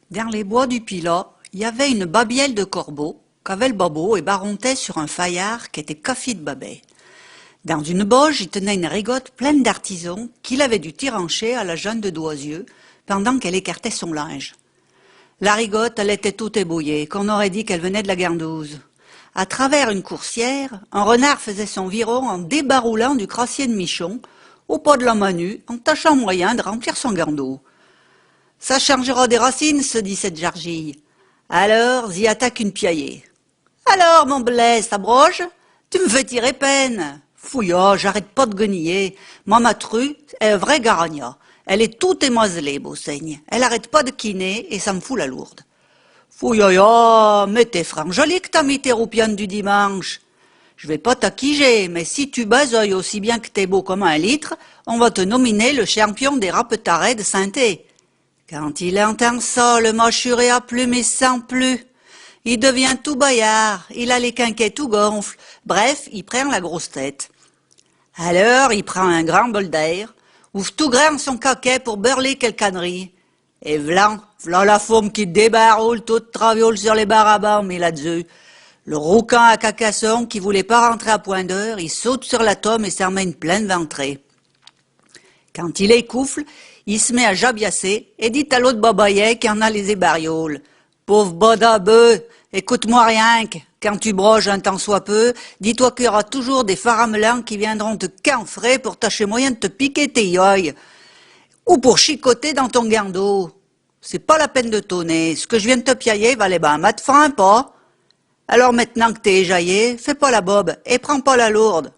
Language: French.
Dans les bois du Pilat, il y avait une babielle de corbeau qu'avait le babo et barontait sur un faillard qui était café de babet. Dans une boge, il tenait une rigotte pleine d'artisans qu'il avait dû tirancher à la jeune de Doisieux pendant qu'elle écartait son linge. La rigotte, elle était toute ébouillée, qu'on aurait dit qu'elle venait de la Gandouze. À travers une coursière, un renard faisait son viron en débaroulant du crassier de Michon, au pas de la Manu, en tâchant moyen de remplir son gandot. Ça changera des racines, se dit cette jargille. Alors, y attaque une piaillée. Alors, mon Blaise, ta broche, tu me fais tirer peine. Fouilla, j'arrête pas de gueniller. Moi, ma true est un vrai garagna. Elle est toute émoiselée, beau seigne. Elle arrête pas de quiner et ça me fout la lourde. Fouilla, mais t'es franc joli que t'as mis tes roupianes du dimanche. Je vais pas t'acquiger, mais si tu basoilles aussi bien que t'es beau comme un litre, on va te nominer le champion des rapetarets de Saint-Thé. Quand il entend ça, le mâchuré à plume et sans plus. Il devient tout baillard, il a les quinquets tout gonfles. Bref, il prend la grosse tête. Alors, il prend un grand bol d'air, ouvre tout grand son caquet pour beurler quelle cannerie. Et v'là la faume qui débaroule toute traviole sur les barabans, mais là-dessus. Le rouquin à Cacasson qui voulait pas rentrer à point d'heure, il saute sur la tome et s'en met une pleine ventrée. Quand il écoufle, il se met à jabiasser et dit à l'autre babaillet qui en a les ébarioles. Pauvre bodabeux, écoute-moi rien que, quand tu broges un tant soit peu, dis-toi qu'il y aura toujours des faramelans qui viendront te canfrer pour tâcher moyen de te piquer tes yoïs. Ou pour chicoter dans ton gando. C'est pas la peine de tonner, ce que je viens de te piailler valait ben un mat de frein, pas? Alors maintenant que t'es éjaillé, fais pas la bobe et prends pas la lourde.